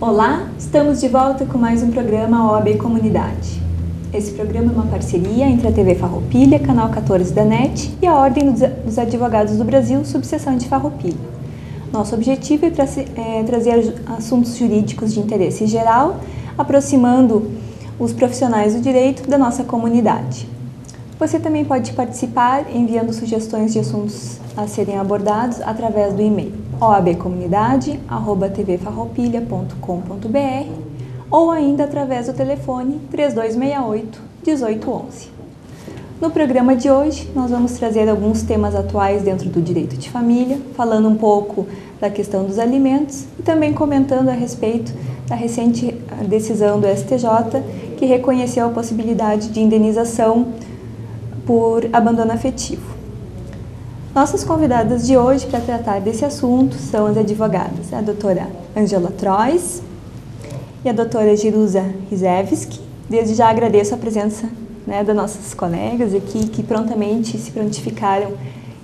Olá, estamos de volta com mais um programa OAB Comunidade. Esse programa é uma parceria entre a TV Farroupilha, Canal 14 da NET e a Ordem dos Advogados do Brasil, subseção de Farroupilha. Nosso objetivo é trazer assuntos jurídicos de interesse geral, aproximando os profissionais do direito da nossa comunidade. Você também pode participar enviando sugestões de assuntos a serem abordados através do e-mail oabcomunidade@tvfarroupilha.com.br ou ainda através do telefone 3268-1811. No programa de hoje, nós vamos trazer alguns temas atuais dentro do direito de família, falando um pouco da questão dos alimentos e também comentando a respeito da recente decisão do STJ, que reconheceu a possibilidade de indenização por abandono afetivo. Nossas convidadas de hoje para tratar desse assunto são as advogadas, a doutora Angela Trois e a doutora Jerusa Rizevski. Desde já agradeço a presença das nossas colegas aqui, que prontamente se prontificaram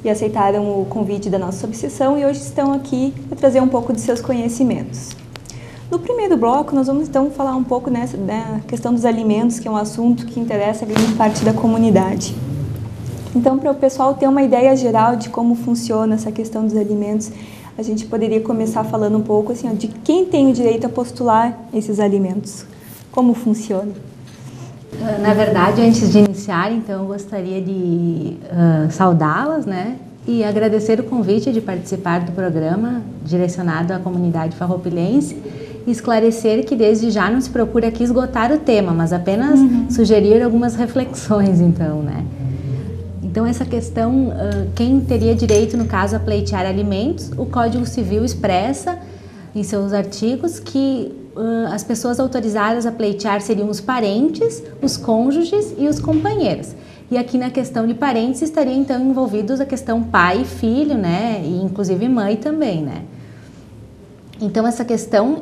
e aceitaram o convite da nossa subseção e hoje estão aqui para trazer um pouco de seus conhecimentos. No primeiro bloco, nós vamos então falar um pouco da questão dos alimentos, que é um assunto que interessa a grande parte da comunidade. Então, para o pessoal ter uma ideia geral de como funciona essa questão dos alimentos, a gente poderia começar falando um pouco assim, de quem tem o direito a postular esses alimentos, como funciona. Na verdade, antes de iniciar, então, eu gostaria de saudá-las, e agradecer o convite de participar do programa direcionado à comunidade farroupilhense e esclarecer que desde já não se procura aqui esgotar o tema, mas apenas sugerir algumas reflexões, então, Então, essa questão, quem teria direito, no caso, a pleitear alimentos, o Código Civil expressa em seus artigos que as pessoas autorizadas a pleitear seriam os parentes, os cônjuges e os companheiros. E aqui na questão de parentes estaria então envolvidos a questão pai e filho, e inclusive mãe também, Então essa questão,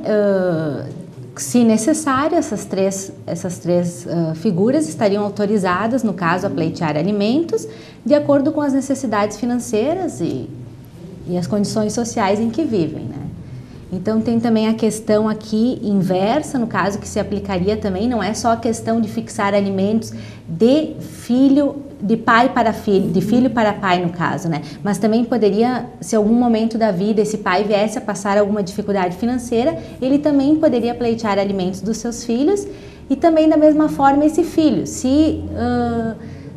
se necessário, essas três figuras estariam autorizadas, no caso, a pleitear alimentos, de acordo com as necessidades financeiras e as condições sociais em que vivem, Então, tem também a questão aqui inversa, no caso, que se aplicaria também, não é só a questão de fixar alimentos de pai para filho, de filho para pai, no caso, Mas também poderia, se algum momento da vida esse pai viesse a passar alguma dificuldade financeira, ele também poderia pleitear alimentos dos seus filhos e também, da mesma forma, esse filho, se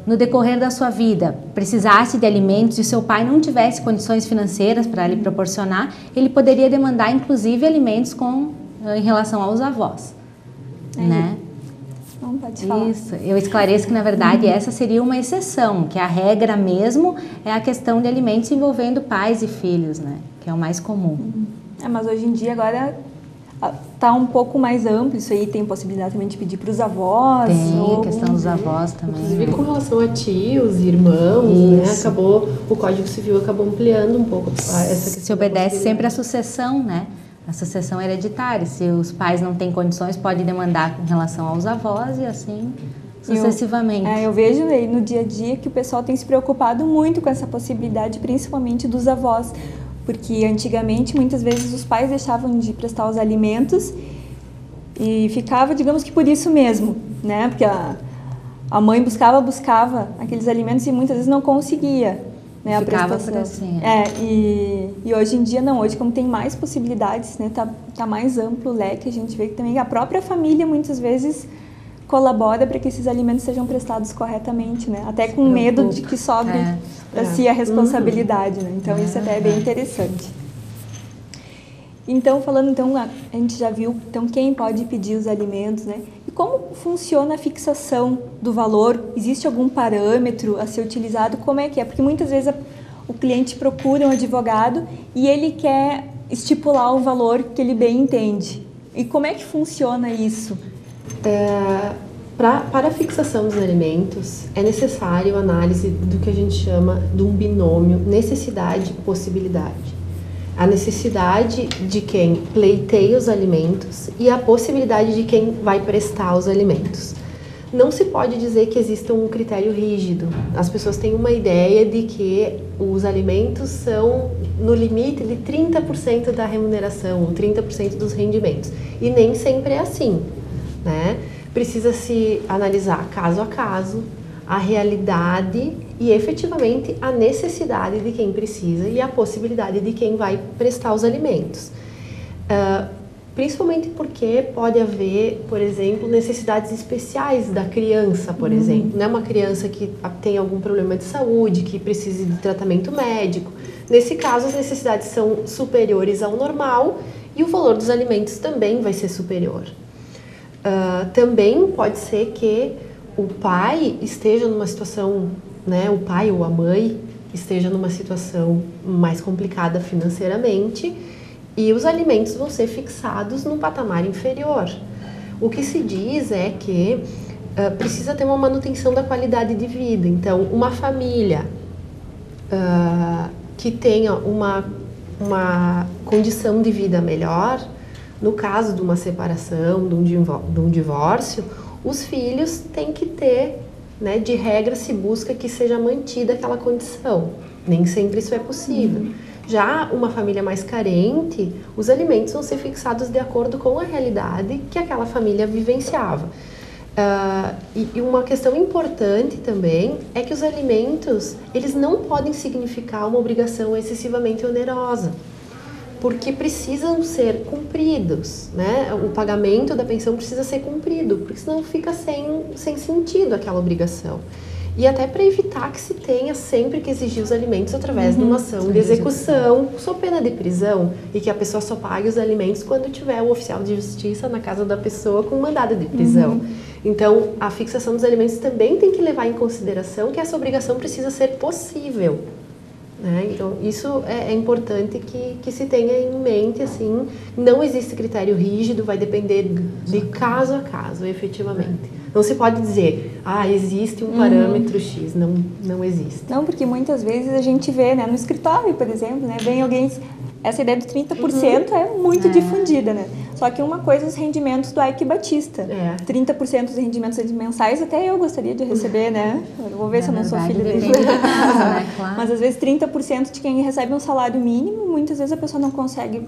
no decorrer da sua vida precisasse de alimentos e seu pai não tivesse condições financeiras para lhe proporcionar, ele poderia demandar inclusive alimentos em relação aos avós, Não pode falar. Isso, eu esclareço que na verdade essa seria uma exceção, que a regra mesmo é a questão de alimentos envolvendo pais e filhos, que é o mais comum. Mas hoje em dia agora está um pouco mais amplo, isso aí tem possibilidade também de pedir para os avós? Tem, a questão dos avós também. Inclusive com relação a tios, irmãos, o Código Civil acabou ampliando um pouco essa questão. Se obedece sempre à sucessão, A sucessão hereditária, se os pais não têm condições, pode demandar com relação aos avós e assim sucessivamente. Eu vejo aí no dia a dia que o pessoal tem se preocupado muito com essa possibilidade, principalmente dos avós, porque antigamente, muitas vezes, os pais deixavam de prestar os alimentos e ficava, digamos que por isso mesmo, Porque a mãe buscava aqueles alimentos e muitas vezes não conseguia, a ficava prestação. por assim. E hoje em dia não, hoje como tem mais possibilidades, tá mais amplo o leque, a gente vê que também a própria família muitas vezes colabora para que esses alimentos sejam prestados corretamente, Até com medo de que sobre para si a responsabilidade, Então isso até é bem interessante. Então, falando, a gente já viu quem pode pedir os alimentos, E como funciona a fixação do valor? Existe algum parâmetro a ser utilizado? Como é que é? Porque muitas vezes o cliente procura um advogado e ele quer estipular o valor que ele bem entende. E como é que funciona isso? Para a fixação dos alimentos, é necessário a análise do que a gente chama de um binômio necessidade-possibilidade. A necessidade de quem pleiteia os alimentos e a possibilidade de quem vai prestar os alimentos. não se pode dizer que exista um critério rígido. As pessoas têm uma ideia de que os alimentos são no limite de 30% da remuneração, ou 30% dos rendimentos. E nem sempre é assim, né? Precisa se analisar caso a caso, a realidade e efetivamente a necessidade de quem precisa e a possibilidade de quem vai prestar os alimentos. Principalmente porque pode haver, por exemplo, necessidades especiais da criança, por exemplo. Não é uma criança que tem algum problema de saúde, que precise de tratamento médico. Nesse caso, as necessidades são superiores ao normal e o valor dos alimentos também vai ser superior. Também pode ser que o pai esteja numa situação, né, o pai ou a mãe esteja numa situação mais complicada financeiramente e os alimentos vão ser fixados num patamar inferior. O que se diz é que precisa ter uma manutenção da qualidade de vida. Então, uma família que tenha uma condição de vida melhor, no caso de uma separação, de um divórcio, os filhos têm que ter, né, de regra se busca que seja mantida aquela condição. Nem sempre isso é possível. Já uma família mais carente, os alimentos vão ser fixados de acordo com a realidade que aquela família vivenciava. E uma questão importante também é que os alimentos, eles não podem significar uma obrigação excessivamente onerosa, porque precisam ser cumpridos, né? O pagamento da pensão precisa ser cumprido, porque senão fica sem sentido aquela obrigação. E até para evitar que se tenha sempre que exigir os alimentos através de uma ação de execução, sob pena de prisão, e que a pessoa só pague os alimentos quando tiver o oficial de justiça na casa da pessoa com mandado de prisão. Então, a fixação dos alimentos também tem que levar em consideração que essa obrigação precisa ser possível. Né? Então, isso é importante que se tenha em mente, assim, não existe critério rígido, vai depender de caso a caso, efetivamente. Não se pode dizer, existe um parâmetro X, não existe. Não, porque muitas vezes a gente vê, né, no escritório, por exemplo, né, vem alguém, essa ideia do 30% é muito difundida, né? Só que uma coisa, os rendimentos do Ike Batista. 30% dos rendimentos mensais, até eu gostaria de receber, né? Eu vou ver se eu não sou filha dele. Né? Claro. Mas às vezes 30% de quem recebe um salário mínimo, muitas vezes a pessoa não consegue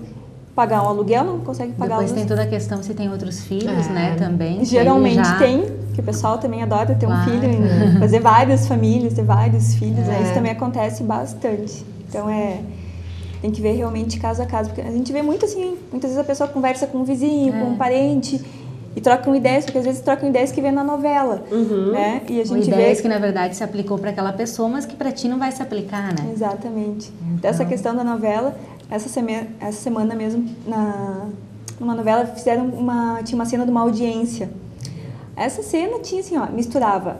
pagar um aluguel, não consegue pagar Depois tem toda a questão se tem outros filhos, né, também. Geralmente tem, que o pessoal também adora ter um filho, fazer várias famílias, ter vários filhos, né? Isso também acontece bastante. Então tem que ver realmente caso a caso, porque a gente vê muito assim, muitas vezes a pessoa conversa com um vizinho, com um parente e trocam ideias, porque às vezes trocam ideias que vê na novela, né? E a gente ideias vê que na verdade se aplicou para aquela pessoa, mas que para ti não vai se aplicar, né? Exatamente. Então, dessa questão da novela, essa semana mesmo, numa novela, tinha uma cena de uma audiência. Essa cena tinha assim, misturava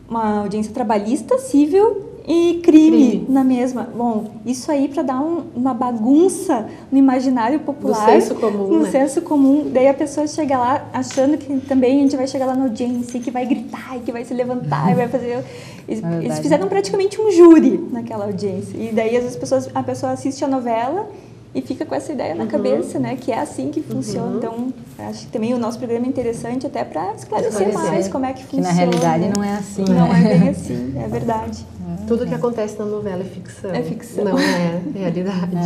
uma audiência trabalhista, civil e crime na mesma. Bom, isso aí para dar uma bagunça no imaginário popular. No senso comum, no senso comum. Daí a pessoa chega lá achando que também a gente vai chegar lá na audiência e que vai gritar e que vai se levantar e vai fazer... Eles fizeram praticamente um júri naquela audiência. E daí às vezes a pessoa assiste a novela e fica com essa ideia na cabeça, né? Que é assim que funciona. Então, acho que também o nosso programa é interessante até para esclarecer mais como é que funciona. Que na realidade não é assim, Não é bem assim, é verdade. Tudo que acontece na novela é ficção. É ficção. Não é realidade.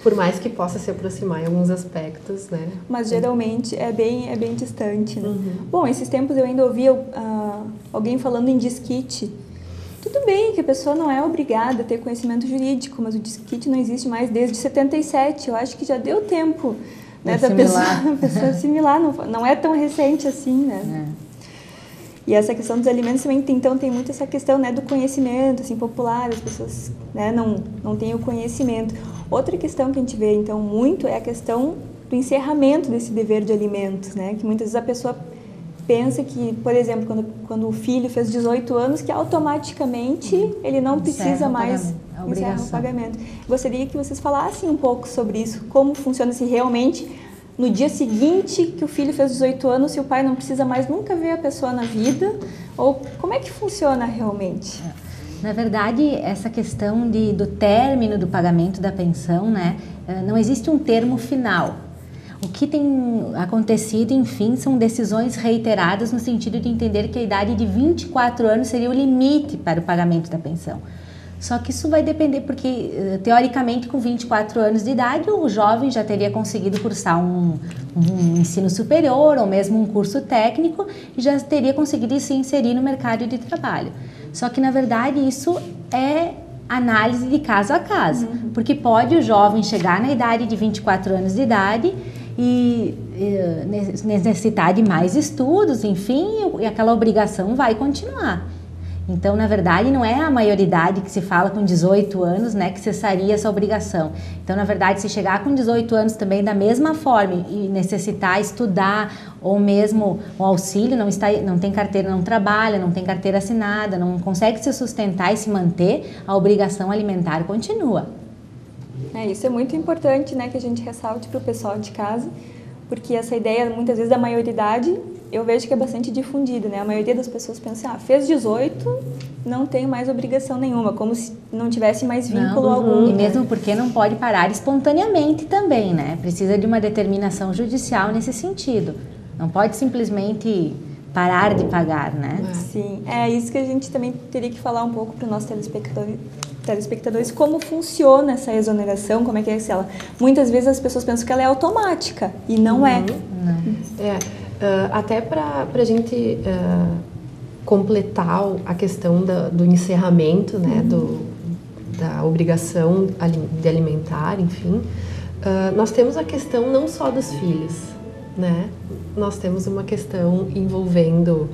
Por mais que possa se aproximar em alguns aspectos, né? Mas geralmente é bem distante, né? Bom, esses tempos eu ainda ouvi alguém falando em disquite. Tudo bem que a pessoa não é obrigada a ter conhecimento jurídico, mas o disquite não existe mais desde 77. Eu acho que já deu tempo, né, da pessoa assimilar. Não é tão recente assim, né? E essa questão dos alimentos também tem muito essa questão, né, do conhecimento assim, popular. As pessoas, né, não têm o conhecimento. Outra questão que a gente vê, então, muito é a questão do encerramento desse dever de alimentos, né? Que muitas vezes a pessoa pensa que, por exemplo, quando o filho fez 18 anos, que automaticamente ele não precisa mais encerrar o pagamento. Gostaria que vocês falassem um pouco sobre isso, como funciona se realmente no dia seguinte que o filho fez 18 anos, se o pai não precisa mais nunca ver a pessoa na vida, ou como é que funciona realmente? Na verdade, essa questão do término do pagamento da pensão, né, não existe um termo final. O que tem acontecido, enfim, são decisões reiteradas no sentido de entender que a idade de 24 anos seria o limite para o pagamento da pensão. Só que isso vai depender, porque teoricamente com 24 anos de idade o jovem já teria conseguido cursar um ensino superior ou mesmo um curso técnico e já teria conseguido se inserir no mercado de trabalho. Só que na verdade isso é análise de caso a caso, porque pode o jovem chegar na idade de 24 anos de idade e necessitar de mais estudos, enfim, e aquela obrigação vai continuar. Então, na verdade, não é a maioridade que se fala com 18 anos, né, que cessaria essa obrigação. Então, na verdade, se chegar com 18 anos também da mesma forma e necessitar estudar ou mesmo o auxílio, não tem carteira, não trabalha, não tem carteira assinada, não consegue se sustentar e se manter, a obrigação alimentar continua. Isso é muito importante, né, que a gente ressalte para o pessoal de casa, porque essa ideia, muitas vezes, da maioridade, eu vejo que é bastante difundida, né? A maioria das pessoas pensa, fez 18, não tem mais obrigação nenhuma, como se não tivesse mais vínculo algum. E mesmo porque não pode parar espontaneamente também, né? Precisa de uma determinação judicial nesse sentido. Não pode simplesmente parar de pagar, né? Sim, é isso que a gente também teria que falar um pouco para os nossos telespectadores, como funciona essa exoneração, como é que é ela. Muitas vezes as pessoas pensam que ela é automática e não é. Até para a gente completar a questão do encerramento, né, da obrigação de alimentar, enfim, nós temos a questão não só dos filhos, né? Nós temos uma questão envolvendo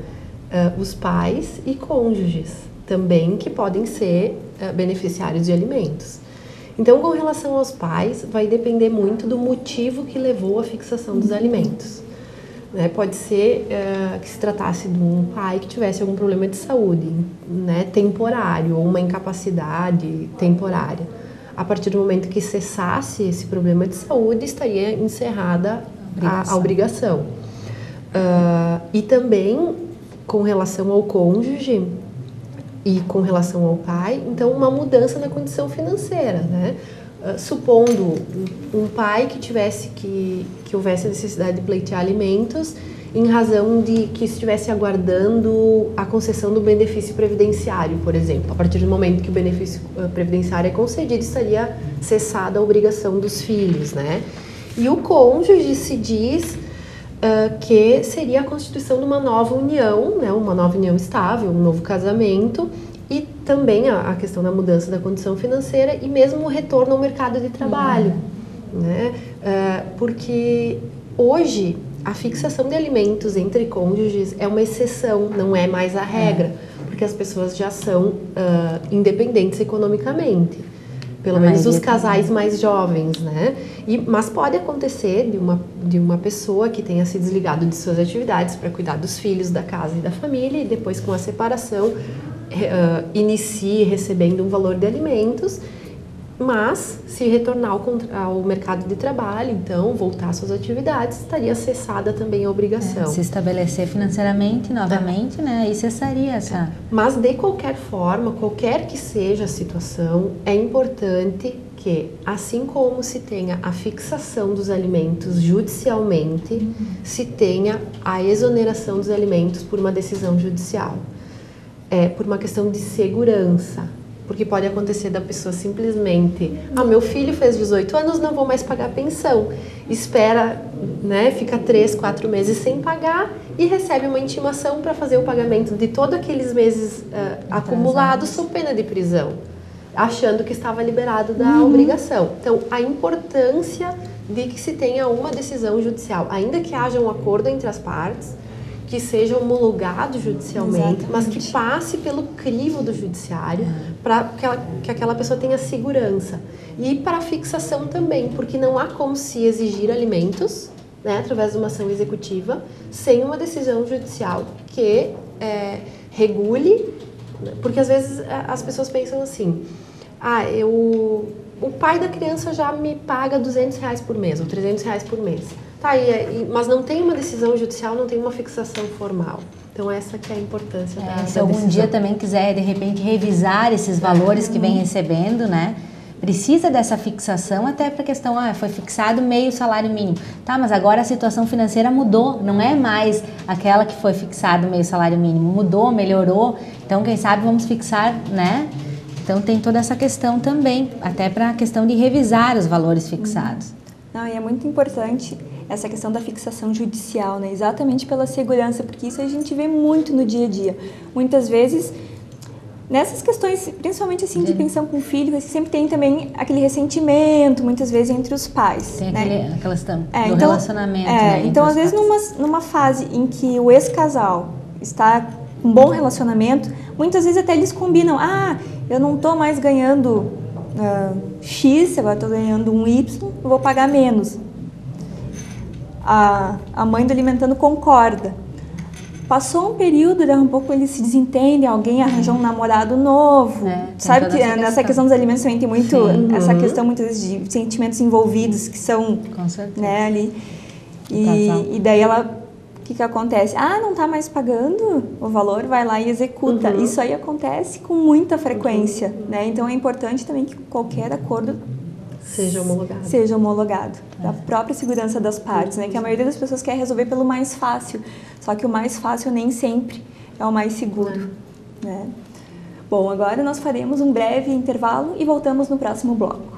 os pais e cônjuges também, que podem ser beneficiários de alimentos. Então, com relação aos pais, vai depender muito do motivo que levou à fixação dos alimentos. Pode ser que se tratasse de um pai que tivesse algum problema de saúde, né, temporário, ou uma incapacidade temporária. A partir do momento que cessasse esse problema de saúde, estaria encerrada a obrigação. E também, com relação ao cônjuge e com relação ao pai, então uma mudança na condição financeira, né? Supondo um pai que houvesse necessidade de pleitear alimentos em razão de que estivesse aguardando a concessão do benefício previdenciário, por exemplo. A partir do momento que o benefício previdenciário é concedido, estaria cessada a obrigação dos filhos, né? E o cônjuge se diz que seria a constituição de uma nova união, né? Uma nova união estável, um novo casamento, e também a questão da mudança da condição financeira e mesmo o retorno ao mercado de trabalho, né? Porque hoje a fixação de alimentos entre cônjuges é uma exceção, não é mais a regra, porque as pessoas já são independentes economicamente, pelo menos os casais mais jovens, né? Mas pode acontecer de uma pessoa que tenha se desligado de suas atividades para cuidar dos filhos, da casa e da família, e depois com a separação inicie recebendo um valor de alimentos, mas se retornar ao mercado de trabalho, então voltar às suas atividades, estaria cessada também a obrigação. Se estabelecer financeiramente novamente, né, aí cessaria essa... Mas de qualquer forma, qualquer que seja a situação, é importante que, assim como se tenha a fixação dos alimentos judicialmente, se tenha a exoneração dos alimentos por uma decisão judicial. Por uma questão de segurança, porque pode acontecer da pessoa simplesmente, meu filho fez 18 anos, não vou mais pagar pensão, espera, né, fica 3, 4 meses sem pagar e recebe uma intimação para fazer o pagamento de todos aqueles meses acumulados sob pena de prisão, achando que estava liberado da obrigação. Então, a importância de que se tenha uma decisão judicial, ainda que haja um acordo entre as partes, que seja homologado judicialmente, mas que passe pelo crivo do judiciário para que aquela pessoa tenha segurança. E para a fixação também, porque não há como se exigir alimentos, né, através de uma ação executiva, sem uma decisão judicial que regule, porque às vezes as pessoas pensam assim, o pai da criança já me paga R$200 por mês ou R$300 por mês. Tá, mas não tem uma decisão judicial, não tem uma fixação formal. Então, essa que é a importância da se algum decisão. Dia também quiser, de repente, revisar esses valores que vem recebendo, né? precisa dessa fixação até para a questão, foi fixado meio salário mínimo. Tá, mas agora a situação financeira mudou, não é mais aquela que foi fixado meio salário mínimo, mudou, melhorou, então quem sabe vamos fixar, né? Então tem toda essa questão também, até para a questão de revisar os valores fixados. Não, e é muito importante essa questão da fixação judicial, né? Exatamente pela segurança, porque isso a gente vê muito no dia a dia. Muitas vezes, nessas questões, principalmente assim de pensão com filho, sempre tem também aquele ressentimento, muitas vezes entre os pais. Tem né? aquela questão do relacionamento. Né, então, às vezes, numa fase em que o ex-casal está com um bom relacionamento, muitas vezes até eles combinam, eu não estou mais ganhando X, agora estou ganhando um Y, eu vou pagar menos. A mãe do alimentando concorda. Passou um período, um pouco eles se desentendem, alguém arranjou um namorado novo. Sabe que nessa questão dos alimentos também tem muito essa questão muitas vezes de sentimentos envolvidos que são, com certeza, né, ali. E daí o que acontece? Não está mais pagando o valor, vai lá e executa. Isso aí acontece com muita frequência, né? Então é importante também que qualquer acordo seja homologado. Da própria segurança das partes, né? Que a maioria das pessoas quer resolver pelo mais fácil, só que o mais fácil nem sempre é o mais seguro, né? Bom, agora nós faremos um breve intervalo e voltamos no próximo bloco.